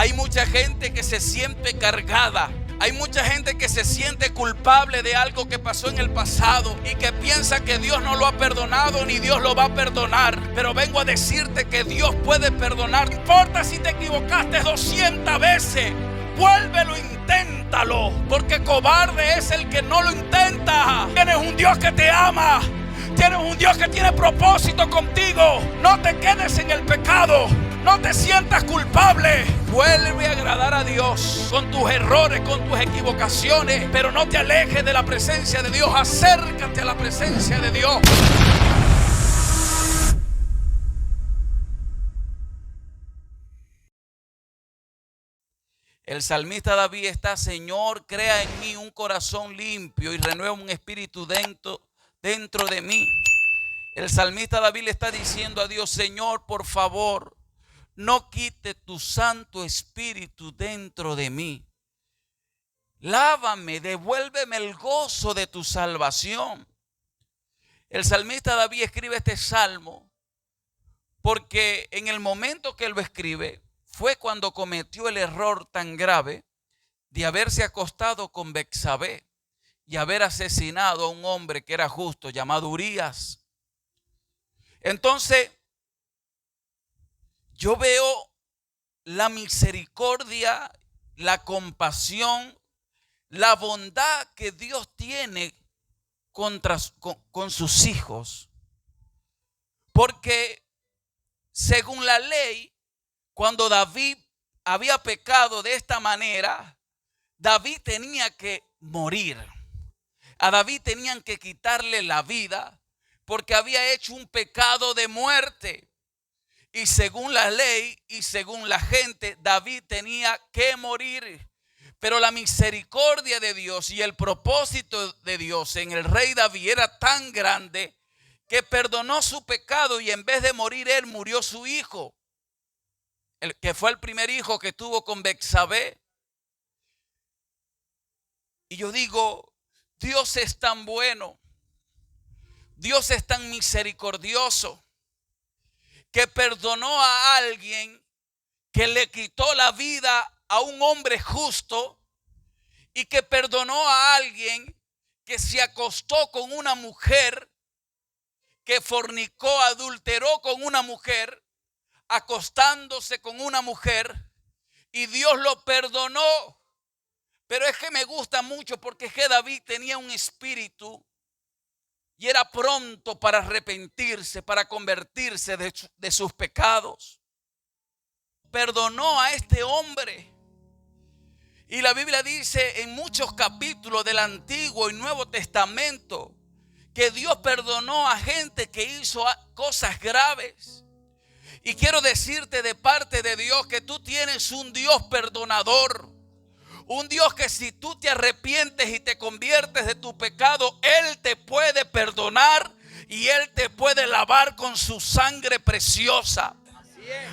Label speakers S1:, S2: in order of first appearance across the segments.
S1: Hay mucha gente que se siente cargada. Hay mucha gente que se siente culpable de algo que pasó en el pasado y que piensa que Dios no lo ha perdonado ni Dios lo va a perdonar. Pero vengo a decirte que Dios puede perdonar. No importa si te equivocaste 200 veces, vuélvelo, inténtalo, porque cobarde es el que no lo intenta. Tienes un Dios que te ama. Tienes un Dios que tiene propósito contigo. No te quedes en el pecado. No te sientas culpable. Vuelve a agradar a Dios con tus errores, con tus equivocaciones, pero no te alejes de la presencia de Dios. Acércate a la presencia de Dios. El salmista David está: Señor, crea en mí un corazón limpio y renueva un espíritu dentro de mí. El salmista David le está diciendo a Dios: Señor, por favor, no quite tu Santo Espíritu dentro de mí. Lávame, devuélveme el gozo de tu salvación. El salmista David escribe este salmo porque en el momento que él lo escribe fue cuando cometió el error tan grave de haberse acostado con Betsabé y haber asesinado a un hombre que era justo llamado Urías. Entonces, yo veo la misericordia, la compasión, la bondad que Dios tiene con sus hijos. Porque según la ley, cuando David había pecado de esta manera, David tenía que morir. A David tenían que quitarle la vida porque había hecho un pecado de muerte. Y según la ley y según la gente, David tenía que morir. Pero la misericordia de Dios y el propósito de Dios en el rey David era tan grande que perdonó su pecado y en vez de morir él, murió su hijo, el que fue el primer hijo que tuvo con Betsabé. Y yo digo, Dios es tan bueno, Dios es tan misericordioso, que perdonó a alguien que le quitó la vida a un hombre justo y que perdonó a alguien que se acostó con una mujer, que fornicó, adulteró con una mujer, acostándose con una mujer, y Dios lo perdonó. Pero es que me gusta mucho porque es que David tenía un espíritu y era pronto para arrepentirse, para convertirse de sus pecados. Perdonó a este hombre. Y la Biblia dice en muchos capítulos del Antiguo y Nuevo Testamento que Dios perdonó a gente que hizo cosas graves. Y quiero decirte de parte de Dios que tú tienes un Dios perdonador. Un Dios que si tú te arrepientes y te conviertes de tu pecado, Él te puede perdonar y Él te puede lavar con su sangre preciosa.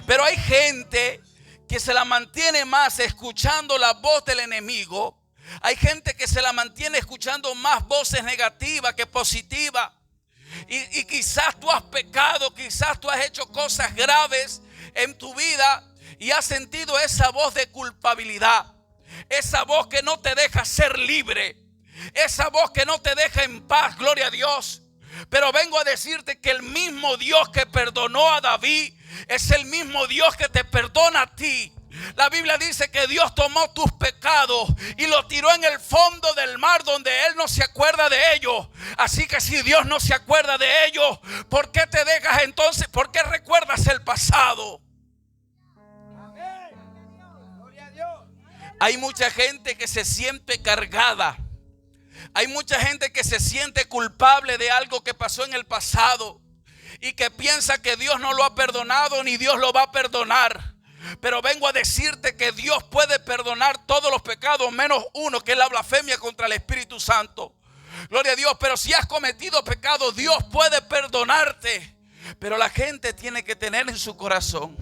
S1: Pero hay gente que se la mantiene más escuchando la voz del enemigo. Hay gente que se la mantiene escuchando más voces negativas que positivas. Y quizás tú has pecado, quizás tú has hecho cosas graves en tu vida y has sentido esa voz de culpabilidad. Esa voz que no te deja ser libre. Esa voz que no te deja en paz, gloria a Dios. Pero vengo a decirte que el mismo Dios que perdonó a David es el mismo Dios que te perdona a ti. La Biblia dice que Dios tomó tus pecados y los tiró en el fondo del mar donde Él no se acuerda de ellos. Así que si Dios no se acuerda de ellos, ¿por qué te dejas entonces? ¿Por qué recuerdas el pasado? Hay mucha gente que se siente cargada. Hay mucha gente que se siente culpable de algo que pasó en el pasado y que piensa que Dios no lo ha perdonado ni Dios lo va a perdonar. Pero vengo a decirte que Dios puede perdonar todos los pecados menos uno, que es la blasfemia contra el Espíritu Santo. Gloria a Dios. Pero si has cometido pecado, Dios puede perdonarte. Pero la gente tiene que tener en su corazón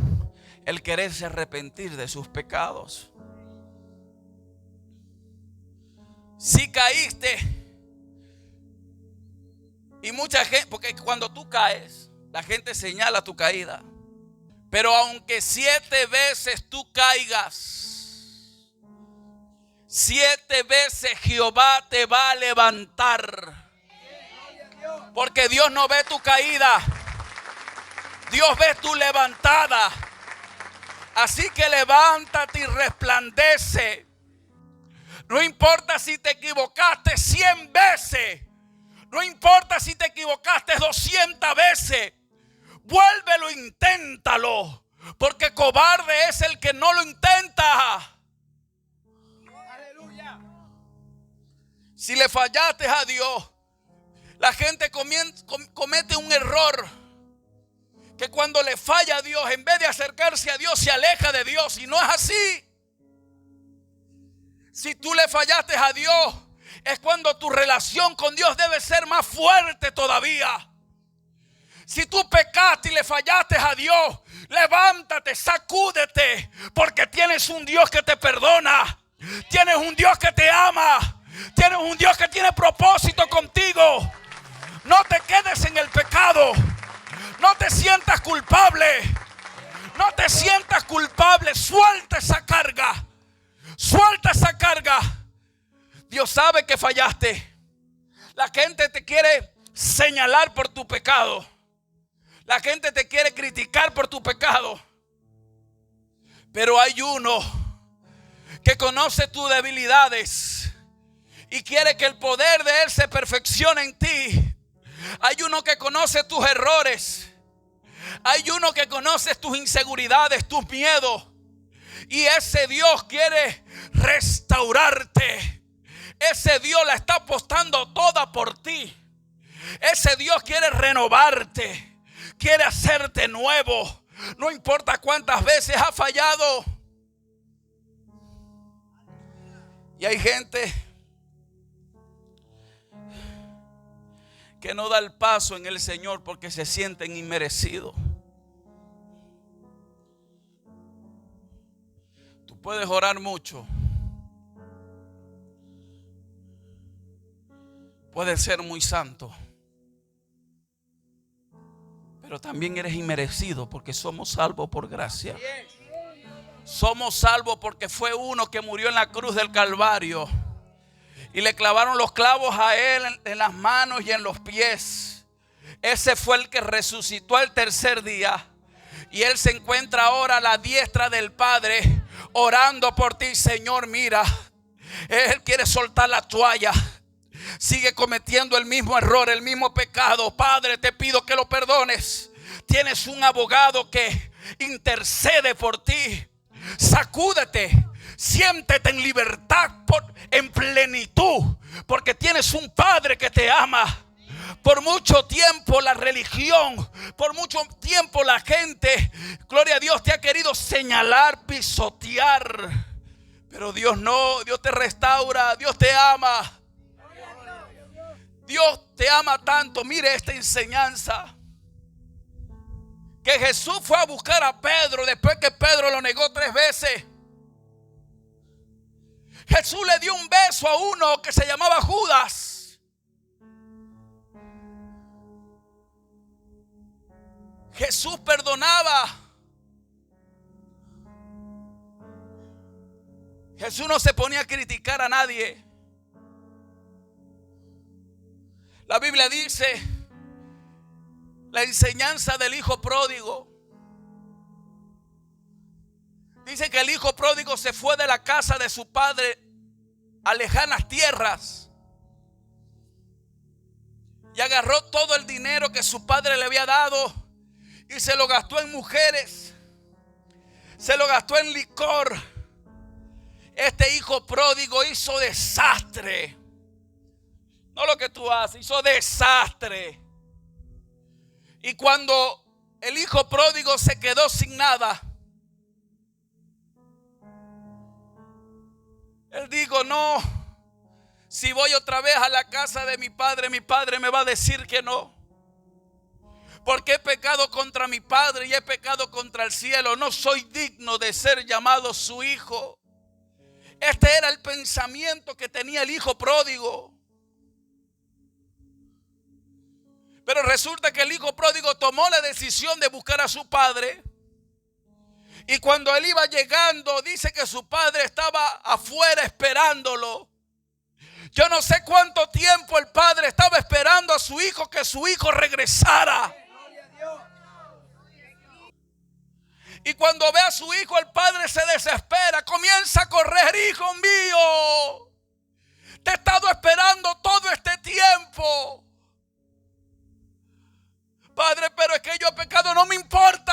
S1: el quererse arrepentir de sus pecados. Si caíste, y mucha gente, porque cuando tú caes, la gente señala tu caída. Pero aunque 7 veces tú caigas, 7 veces Jehová te va a levantar. Porque Dios no ve tu caída, Dios ve tu levantada. Así que levántate y resplandece. No importa si te equivocaste 100 veces. No importa si te equivocaste 200 veces. Vuélvelo, inténtalo. Porque cobarde es el que no lo intenta. Aleluya. Si le fallaste a Dios, la gente comete un error. Que cuando le falla a Dios, en vez de acercarse a Dios, se aleja de Dios. Y no es así. Si tú le fallaste a Dios, es cuando tu relación con Dios debe ser más fuerte todavía. Si tú pecaste y le fallaste a Dios, levántate, sacúdete, porque tienes un Dios que te perdona. Tienes un Dios que te ama. Tienes un Dios que tiene propósito contigo. No te quedes en el pecado. No te sientas culpable. No te sientas culpable. Suelta esa carga. Suelta esa carga. Dios sabe que fallaste. La gente te quiere señalar por tu pecado. La gente te quiere criticar por tu pecado. Pero hay uno que conoce tus debilidades y quiere que el poder de Él se perfeccione en ti. Hay uno que conoce tus errores. Hay uno que conoce tus inseguridades, tus miedos. Y ese Dios quiere restaurarte. Ese Dios la está apostando toda por ti. Ese Dios quiere renovarte. Quiere hacerte nuevo. No importa cuántas veces has fallado. Y hay gente que no da el paso en el Señor porque se sienten inmerecidos. Tú puedes orar mucho. Puedes ser muy santo. Pero también eres inmerecido porque somos salvos por gracia. Somos salvos porque fue uno que murió en la cruz del Calvario. Y le clavaron los clavos a Él en las manos y en los pies. Ese fue el que resucitó al tercer día. Y Él se encuentra ahora a la diestra del Padre, orando por ti. Señor, mira, Él quiere soltar la toalla. Sigue cometiendo el mismo error, el mismo pecado. Padre, te pido que lo perdones. Tienes un abogado que intercede por ti. Sacúdete, siéntete en libertad, en plenitud, porque tienes un Padre que te ama. Por mucho tiempo la religión, por mucho tiempo la gente, gloria a Dios, te ha querido señalar, pisotear. Pero Dios no, Dios te restaura, Dios te ama. Dios te ama tanto. Mire esta enseñanza. Que Jesús fue a buscar a Pedro después que Pedro lo negó 3 veces. Jesús le dio un beso a uno que se llamaba Judas. Jesús perdonaba. Jesús no se ponía a criticar a nadie. La Biblia dice la enseñanza del hijo pródigo. Dice que el hijo pródigo se fue de la casa de su padre a lejanas tierras y agarró todo el dinero que su padre le había dado y se lo gastó en mujeres, se lo gastó en licor. Este hijo pródigo hizo desastre. No lo que tú haces, hizo desastre. Y cuando el hijo pródigo se quedó sin nada, él dijo: no, si voy otra vez a la casa de mi padre me va a decir que no. Porque he pecado contra mi padre y he pecado contra el cielo. No soy digno de ser llamado su hijo. Este era el pensamiento que tenía el hijo pródigo. Pero resulta que el hijo pródigo tomó la decisión de buscar a su padre. Y cuando él iba llegando, dice que su padre estaba afuera esperándolo. Yo no sé cuánto tiempo el padre estaba esperando a su hijo, que su hijo regresara. Y cuando ve a su hijo, el padre se desespera, comienza a correr. Hijo mío, te he estado esperando todo este tiempo. Padre, pero es que yo he pecado. No me importa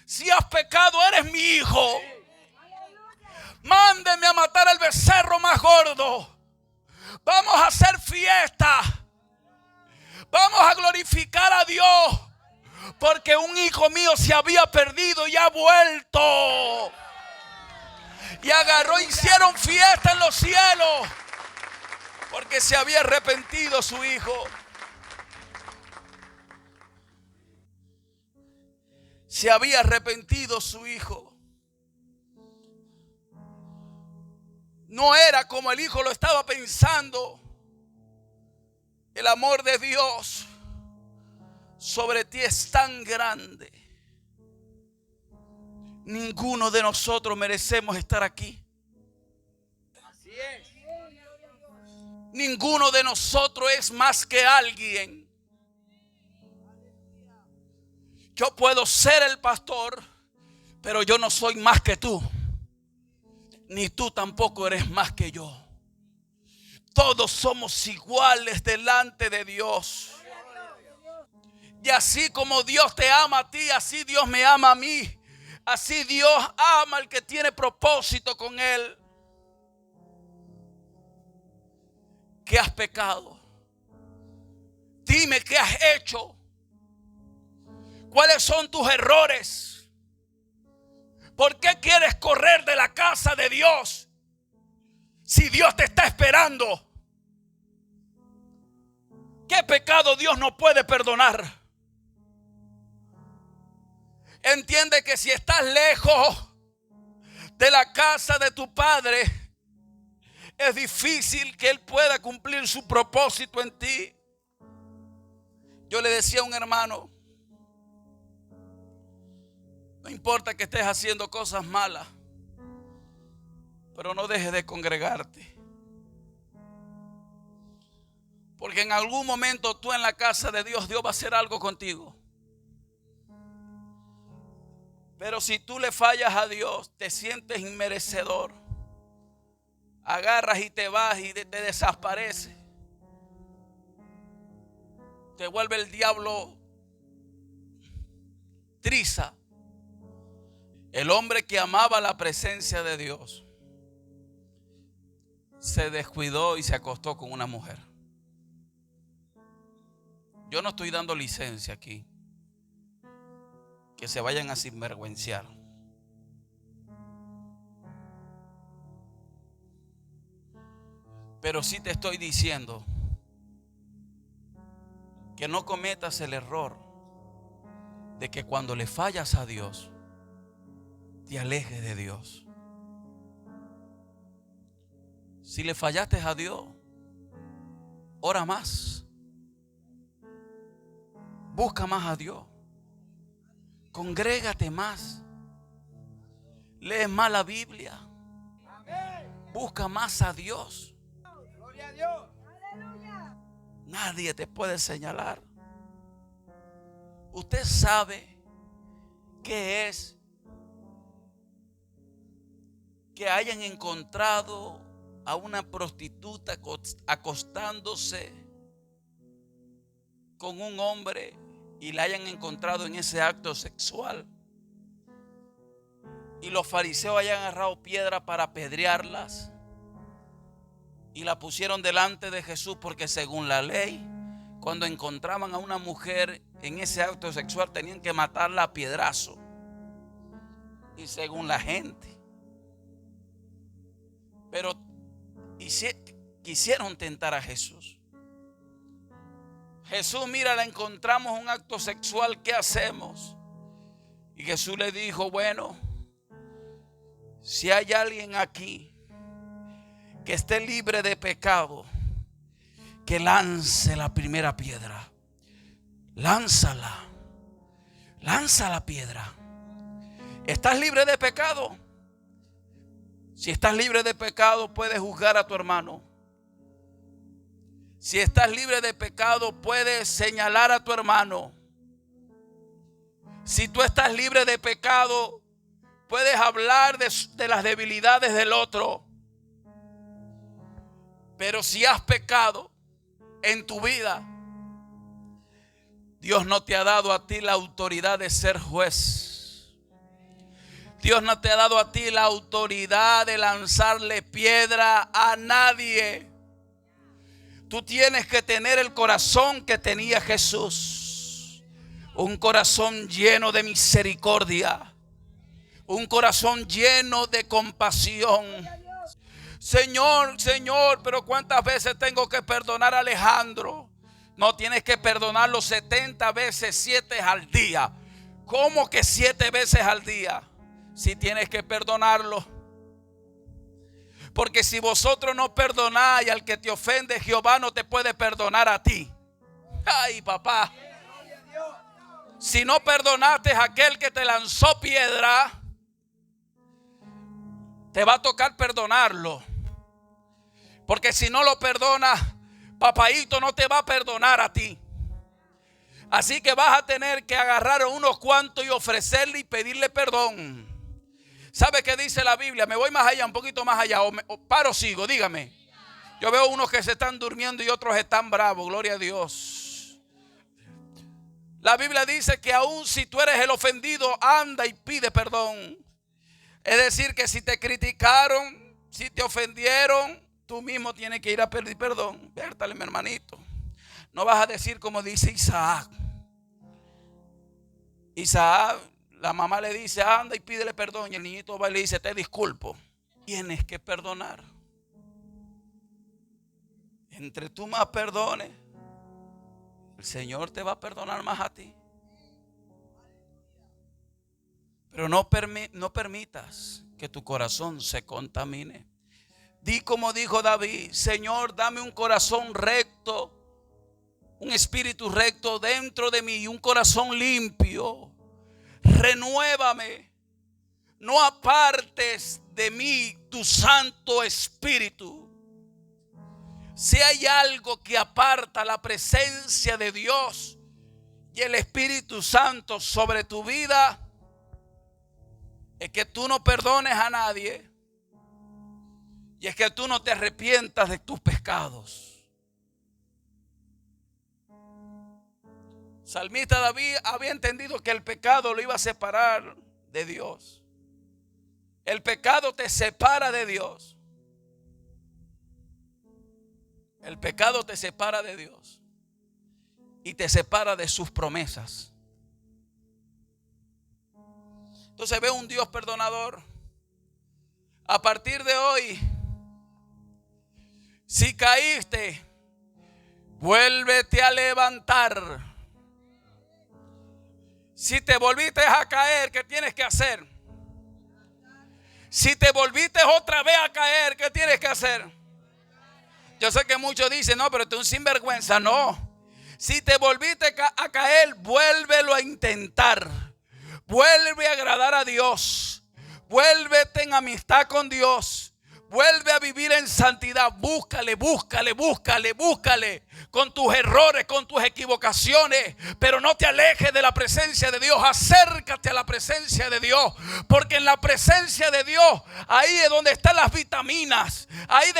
S1: si has pecado, eres mi hijo. Mándeme a matar al becerro más gordo. Vamos a hacer fiesta. Vamos a glorificar a Dios. Porque un hijo mío se había perdido y ha vuelto. Y agarró, hicieron fiesta en los cielos. Porque se había arrepentido su hijo. Se había arrepentido su hijo. No era como el hijo lo estaba pensando. El amor de Dios sobre ti es tan grande. Ninguno de nosotros merecemos estar aquí.
S2: Así es.
S1: Ninguno de nosotros es más que alguien. Yo puedo ser el pastor, pero yo no soy más que tú. Ni tú tampoco eres más que yo. Todos somos iguales delante de Dios. Y así como Dios te ama a ti, así Dios me ama a mí. Así Dios ama al que tiene propósito con Él. ¿Qué has pecado? Dime qué has hecho. ¿Cuáles son tus errores? ¿Por qué quieres correr de la casa de Dios si Dios te está esperando? ¿Qué pecado Dios no puede perdonar? Entiende que si estás lejos de la casa de tu padre, es difícil que Él pueda cumplir su propósito en ti. Yo le decía a un hermano, no importa que estés haciendo cosas malas, pero no dejes de congregarte. Porque en algún momento tú en la casa de Dios, Dios va a hacer algo contigo. Pero si tú le fallas a Dios, te sientes inmerecedor. Agarras y te vas y te desapareces. Te vuelve el diablo triza. El hombre que amaba la presencia de Dios se descuidó y se acostó con una mujer. Yo no estoy dando licencia aquí. Que se vayan a sinvergüenciar. Pero sí te estoy diciendo que no cometas el error de que cuando le fallas a Dios, te alejes de Dios. Si le fallaste a Dios, ora más. Busca más a Dios. Congrégate más. Lee más la Biblia. Busca más a Dios.
S2: Gloria a Dios.
S1: Nadie te puede señalar. Usted sabe qué es que hayan encontrado a una prostituta acostándose con un hombre y la hayan encontrado en ese acto sexual. Y los fariseos hayan agarrado piedra para apedrearlas y la pusieron delante de Jesús, porque según la ley, cuando encontraban a una mujer en ese acto sexual, tenían que matarla a piedrazo. Y según la gente. Pero quisieron tentar a Jesús. Jesús, mira, la encontramos en un acto sexual, ¿qué hacemos? Y Jesús le dijo, bueno, si hay alguien aquí que esté libre de pecado, que lance la primera piedra. Lánzala. Lanza la piedra. ¿Estás libre de pecado? Si estás libre de pecado, puedes juzgar a tu hermano. Si estás libre de pecado, puedes señalar a tu hermano. Si tú estás libre de pecado, puedes hablar de las debilidades del otro. Pero si has pecado en tu vida, Dios no te ha dado a ti la autoridad de ser juez. Dios no te ha dado a ti la autoridad de lanzarle piedra a nadie. Tú tienes que tener el corazón que tenía Jesús. Un corazón lleno de misericordia. Un corazón lleno de compasión. Señor, Señor, pero ¿cuántas veces tengo que perdonar a Alejandro? No, tienes que perdonarlo 70 veces 7 al día. ¿Cómo que 7 veces al día? Si tienes que perdonarlo. Porque si vosotros no perdonáis al que te ofende, Jehová no te puede perdonar a ti. Ay, papá. Si no perdonaste a aquel que te lanzó piedra, te va a tocar perdonarlo. Porque si no lo perdonas, papaíto no te va a perdonar a ti. Así que vas a tener que agarrar a unos cuantos y ofrecerle y pedirle perdón. ¿Sabe qué dice la Biblia? Me voy más allá, un poquito más allá. O paro, sigo, dígame. Yo veo unos que se están durmiendo y otros están bravos. Gloria a Dios. La Biblia dice que aun si tú eres el ofendido, anda y pide perdón. Es decir, que si te criticaron, si te ofendieron, tú mismo tienes que ir a pedir perdón. Vértale, mi hermanito. No vas a decir como dice Isaac. Isaac, la mamá le dice, anda y pídele perdón. Y el niñito va y le dice, te disculpo. Tienes que perdonar. Entre tú más perdones, el Señor te va a perdonar más a ti. Pero no permitas que tu corazón se contamine. Di como dijo David, Señor, dame un corazón recto, un espíritu recto dentro de mí y un corazón limpio. Renuévame. No apartes de mí tu Santo Espíritu. Si hay algo que aparta la presencia de Dios y el Espíritu Santo sobre tu vida, es que tú no perdones a nadie y es que tú no te arrepientas de tus pecados. Salmista David había entendido que el pecado lo iba a separar de Dios. El pecado te separa de Dios. El pecado te separa de Dios y te separa de sus promesas. Entonces ve un Dios perdonador. A partir de hoy, si caíste, vuélvete a levantar. Si te volviste a caer, ¿qué tienes que hacer? Si te volviste otra vez a caer, ¿qué tienes que hacer? Yo sé que muchos dicen, no, pero tú eres un sinvergüenza. No. Si te volviste a caer, vuélvelo a intentar. Vuelve a agradar a Dios. Vuélvete en amistad con Dios. Vuelve a vivir en santidad. Búscale, búscale, búscale, búscale. Con tus errores, con tus equivocaciones. Pero no te alejes de la presencia de Dios. Acércate a la presencia de Dios. Porque en la presencia de Dios, ahí es donde están las vitaminas. Ahí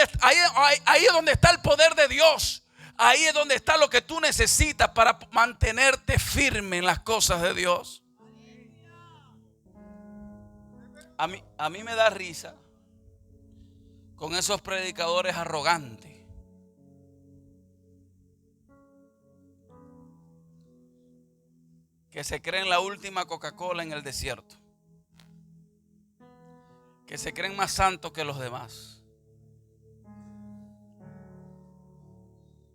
S1: es donde está el poder de Dios. Ahí es donde está lo que tú necesitas para mantenerte firme en las cosas de Dios. A mí me da risa con esos predicadores arrogantes. Que se creen la última Coca-Cola en el desierto. Que se creen más santos que los demás.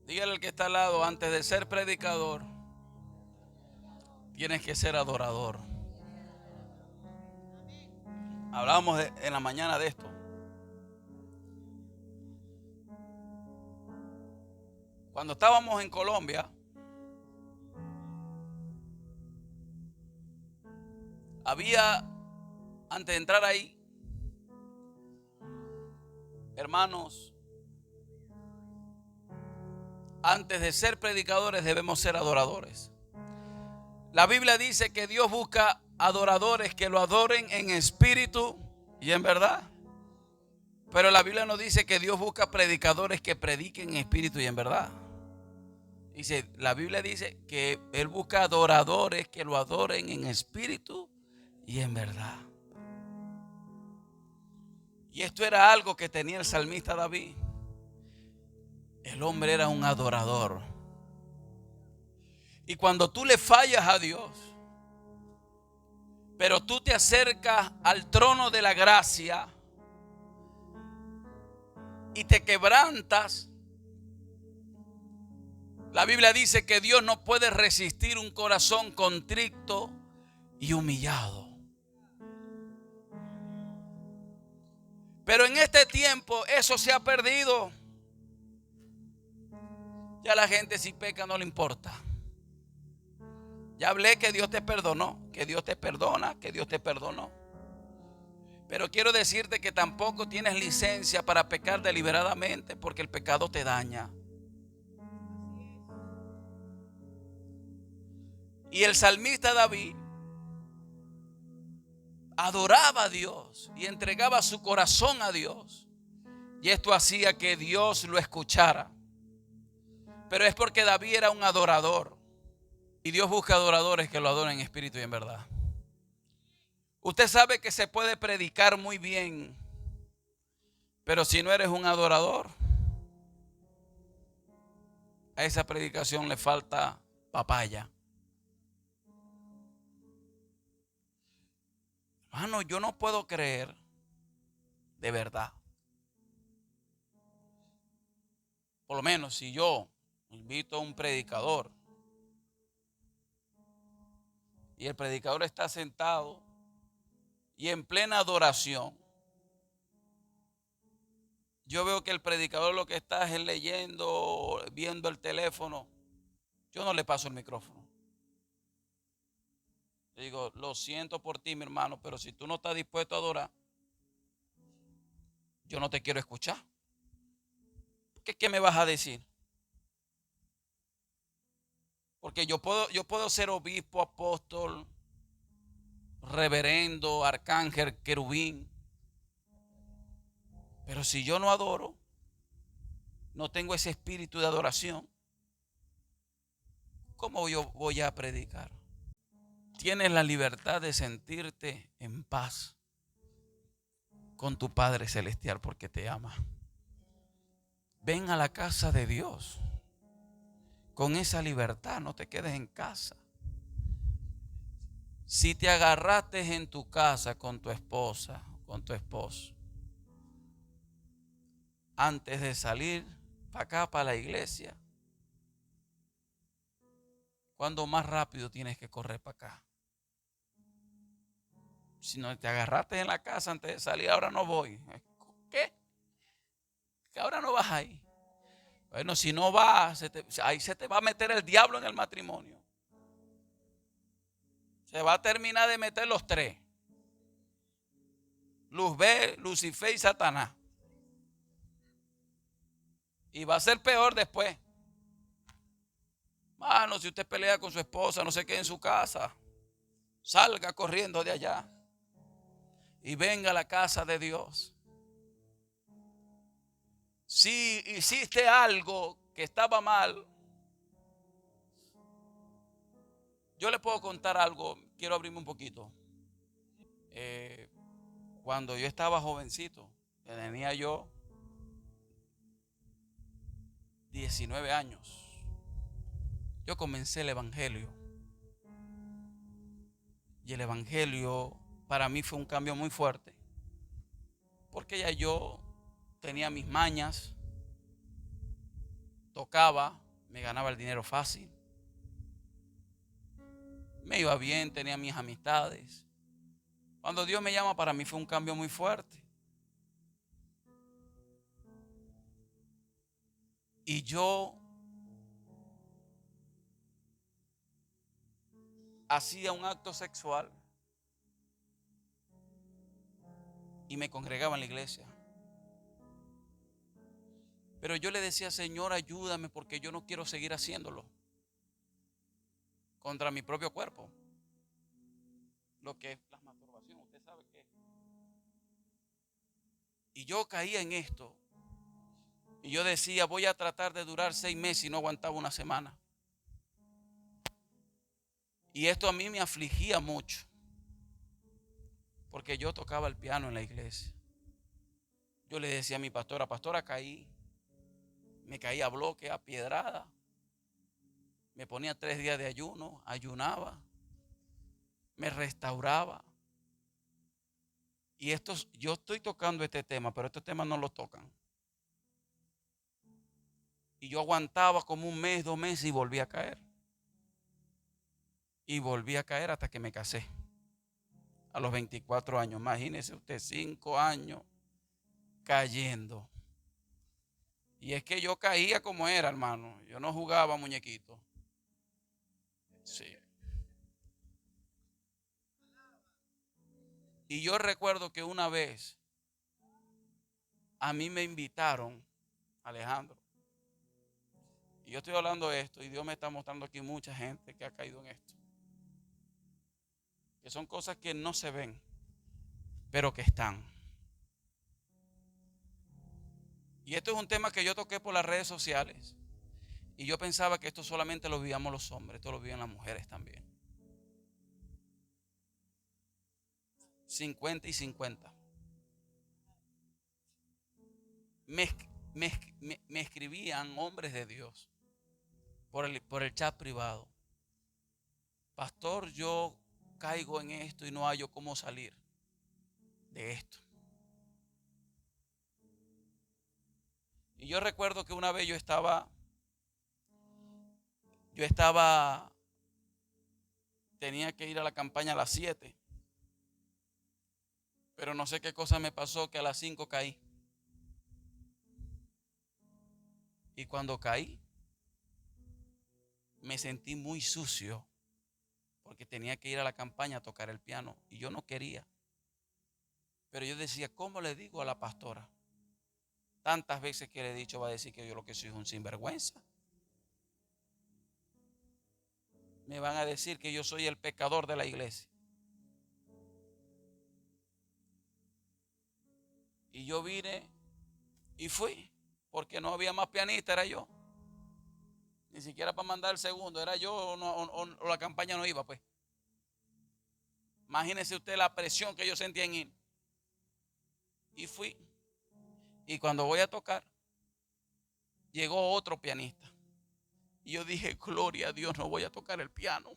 S1: Dígale al que está al lado, antes de ser predicador, tienes que ser adorador. Hablábamos en la mañana de esto. Cuando estábamos en Colombia, había Antes de entrar ahí, hermanos, antes de ser predicadores debemos ser adoradores. La Biblia dice que Dios busca adoradores que lo adoren en espíritu y en verdad. Pero la Biblia nos dice que Dios busca predicadores que prediquen en espíritu y en verdad. Dice, la Biblia dice que Él busca adoradores que lo adoren en espíritu y en verdad. Y esto era algo que tenía el salmista David. El hombre era un adorador. Y cuando tú le fallas a Dios, pero tú te acercas al trono de la gracia y te quebrantas, la Biblia dice que Dios no puede resistir un corazón contrito y humillado. Pero en este tiempo eso se ha perdido. Ya la gente si peca no le importa. Ya hablé que Dios te perdonó, que Dios te perdona, que Dios te perdonó. Pero quiero decirte que tampoco tienes licencia para pecar deliberadamente, porque el pecado te daña. Y el salmista David adoraba a Dios y entregaba su corazón a Dios. Y esto hacía que Dios lo escuchara. Pero es porque David era un adorador. Y Dios busca adoradores que lo adoren en espíritu y en verdad. Usted sabe que se puede predicar muy bien, pero si no eres un adorador, a esa predicación le falta papaya. Hermano, yo no puedo creer, de verdad. Por lo menos si yo invito a un predicador y el predicador está sentado y en plena adoración, yo veo que el predicador lo que está es leyendo, viendo el teléfono, yo no le paso el micrófono. Le digo, lo siento por ti, mi hermano, pero si tú no estás dispuesto a adorar, yo no te quiero escuchar. ¿Qué me vas a decir? Porque yo puedo ser obispo, apóstol, reverendo, arcángel, querubín. Pero si yo no adoro, no tengo ese espíritu de adoración, ¿cómo yo voy a predicar? Tienes la libertad de sentirte en paz con tu Padre Celestial porque te ama. Ven a la casa de Dios con esa libertad, no te quedes en casa. Si te agarraste en tu casa con tu esposa, con tu esposo, antes de salir para acá, para la iglesia, ¿cuándo más rápido tienes que correr para acá? Si no te agarraste en la casa antes de salir, ahora no voy. ¿Qué? Que ahora no vas ahí. Bueno, si no vas, ahí se te va a meter el diablo en el matrimonio. Se va a terminar de meter los tres. Luzbel, Lucifer y Satanás. Y va a ser peor después. Mano, si usted pelea con su esposa, no se quede en su casa. Salga corriendo de allá. Y venga a la casa de Dios. Si hiciste algo que estaba mal, yo le puedo contar algo. Quiero abrirme un poquito. Cuando yo estaba jovencito, tenía yo 19 años, yo comencé el evangelio. Y el evangelio para mí fue un cambio muy fuerte. Porque ya yo tenía mis mañas, tocaba, me ganaba el dinero fácil. Me iba bien, tenía mis amistades. Cuando Dios me llama, para mí fue un cambio muy fuerte. Y yo hacía un acto sexual y me congregaba en la iglesia. Pero yo le decía, Señor, ayúdame porque yo no quiero seguir haciéndolo contra mi propio cuerpo. Lo que es la masturbación, usted sabe qué es. Y yo caía en esto. Y yo decía, voy a tratar de durar 6 meses y no aguantaba una semana. Y esto a mí me afligía mucho. Porque yo tocaba el piano en la iglesia. Yo le decía a mi pastora, pastora, caí. Me caía a bloque, a piedrada. Me ponía 3 días de ayuno, ayunaba. Me restauraba. Y yo estoy tocando este tema, pero este tema no lo tocan. Y yo aguantaba como 1 mes, 2 meses y volví a caer. Y volví a caer hasta que me casé. A los 24 años. Imagínese usted, 5 años cayendo. Y es que yo caía como era, hermano. Yo no jugaba muñequito. Sí. Y yo recuerdo que una vez a mí me invitaron, Alejandro. Y yo estoy hablando de esto y Dios me está mostrando aquí mucha gente que ha caído en esto. Que son cosas que no se ven, pero que están. Y esto es un tema que yo toqué por las redes sociales. Y yo pensaba que esto solamente lo vivíamos los hombres, esto lo vivían las mujeres también. 50 y 50. Me escribían hombres de Dios por el chat privado. Pastor, yo caigo en esto y no hallo cómo salir de esto. Y yo recuerdo que una vez yo tenía que ir a la campaña a las 7. Pero no sé qué cosa me pasó que a las 5 caí. Y cuando caí, me sentí muy sucio porque tenía que ir a la campaña a tocar el piano y yo no quería. Pero yo decía, ¿cómo le digo a la pastora? Tantas veces que le he dicho, va a decir que yo lo que soy es un sinvergüenza. Me van a decir que yo soy el pecador de la iglesia. Y yo vine y fui, porque no había más pianista, era yo. Ni siquiera para mandar el segundo, era yo o la campaña no iba, pues. Imagínese usted la presión que yo sentía en ir. Y fui. Y cuando voy a tocar, llegó otro pianista. Y yo dije, gloria a Dios, no voy a tocar el piano.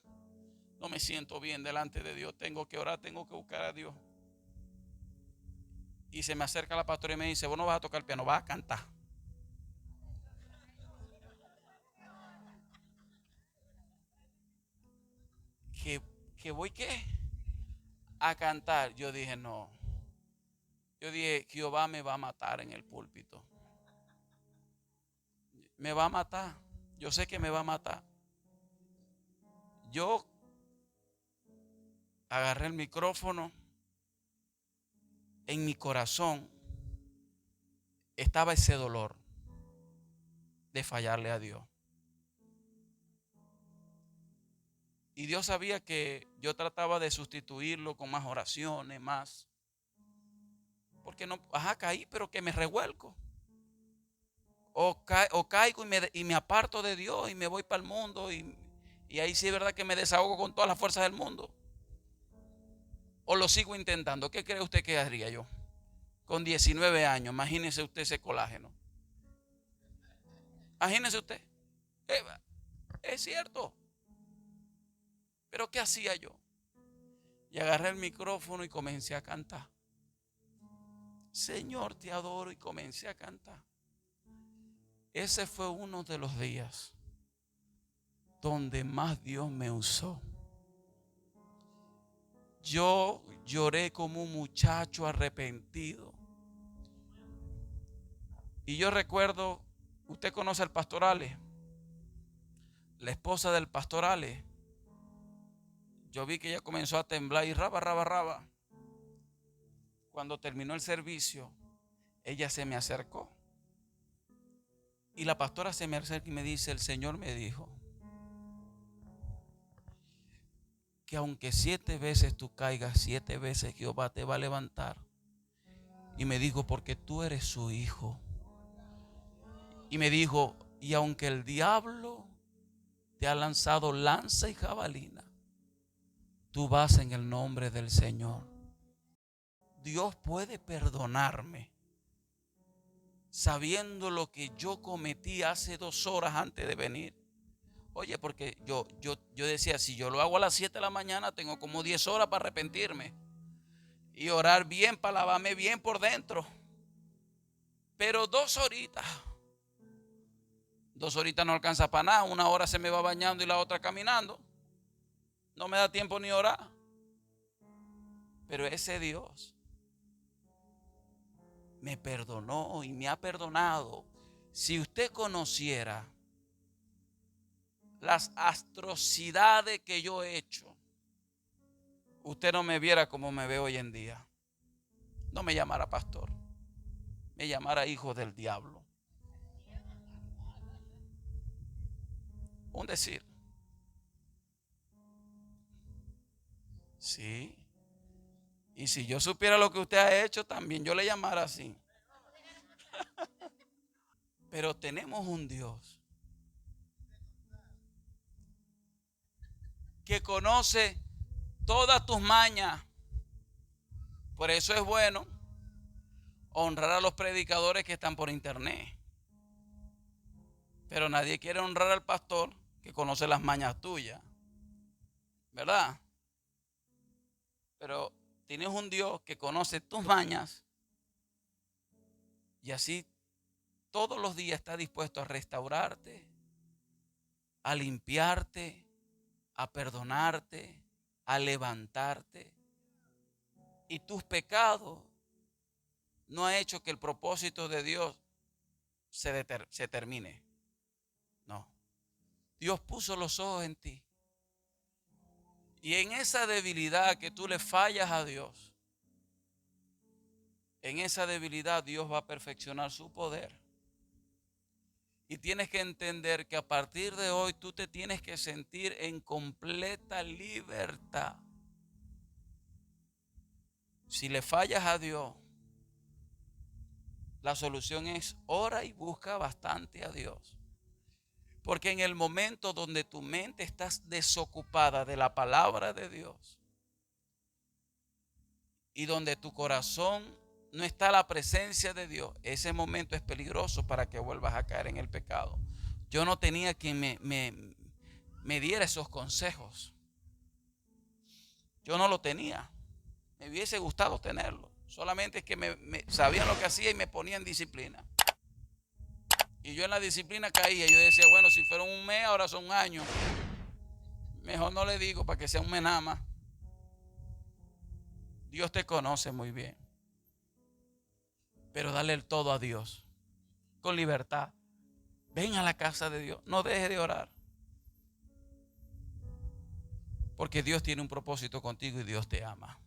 S1: No me siento bien delante de Dios. Tengo que orar, tengo que buscar a Dios. Y se me acerca la pastora y me dice, vos no vas a tocar el piano, vas a cantar. ¿Que voy qué? A cantar. Yo dije, no. Yo dije, Jehová me va a matar en el púlpito. Me va a matar. Yo sé que me va a matar. Yo agarré el micrófono. En mi corazón estaba ese dolor de fallarle a Dios. Y Dios sabía que yo trataba de sustituirlo con más oraciones, más. Porque no, caí, pero que me revuelco. O caigo y me aparto de Dios y me voy para el mundo. Y ahí sí es verdad que me desahogo con todas las fuerzas del mundo. O lo sigo intentando. ¿Qué cree usted que haría yo? Con 19 años, imagínese usted ese colágeno. Imagínese usted. Es cierto. Pero ¿qué hacía yo? Y agarré el micrófono y comencé a cantar. Señor, te adoro, y comencé a cantar. Ese fue uno de los días donde más Dios me usó. Yo lloré como un muchacho arrepentido. Y yo recuerdo, usted conoce al pastor Ale, la esposa del pastor Ale. Yo vi que ella comenzó a temblar y raba. Cuando terminó el servicio, ella se me acercó. Y la pastora se me acerca y me dice, el Señor me dijo que aunque 7 veces tú caigas, 7 veces Jehová te va a levantar. Y me dijo, porque tú eres su hijo. Y me dijo, y aunque el diablo te ha lanzado lanza y jabalina, tú vas en el nombre del Señor. Dios puede perdonarme sabiendo lo que yo cometí hace 2 horas antes de venir. Oye, porque yo decía, si yo lo hago a las 7 de la mañana, tengo como 10 horas para arrepentirme y orar bien, para lavarme bien por dentro. Pero 2 horitas. 2 horitas no alcanza para nada. 1 hora se me va bañando y la otra caminando. No me da tiempo ni orar. Pero ese Dios me perdonó y me ha perdonado. Si usted conociera las atrocidades que yo he hecho, usted no me viera como me veo hoy en día. No me llamara pastor, me llamara hijo del diablo. Un decir. Sí. Y si yo supiera lo que usted ha hecho, también yo le llamara así. Pero tenemos un Dios que conoce todas tus mañas. Por eso es bueno honrar a los predicadores que están por internet. Pero nadie quiere honrar al pastor que conoce las mañas tuyas. ¿Verdad? Pero tienes un Dios que conoce tus mañas y así todos los días está dispuesto a restaurarte, a limpiarte, a perdonarte, a levantarte. Y tus pecados no ha hecho que el propósito de Dios se termine. No. Dios puso los ojos en ti. Y en esa debilidad que tú le fallas a Dios, en esa debilidad Dios va a perfeccionar su poder. Y tienes que entender que a partir de hoy tú te tienes que sentir en completa libertad. Si le fallas a Dios, la solución es ora y busca bastante a Dios. Porque en el momento donde tu mente está desocupada de la palabra de Dios y donde tu corazón no está la presencia de Dios, ese momento es peligroso para que vuelvas a caer en el pecado. Yo no tenía quien me diera esos consejos. Yo no lo tenía. Me hubiese gustado tenerlo. Solamente es que sabían lo que hacía y me ponía en disciplina. Y yo en la disciplina caía. Yo decía, bueno, si fueron 1 mes, ahora son 1 año. Mejor no le digo para que sea 1 mes nada más. Dios te conoce muy bien. Pero dale el todo a Dios. Con libertad. Ven a la casa de Dios. No dejes de orar. Porque Dios tiene un propósito contigo y Dios te ama.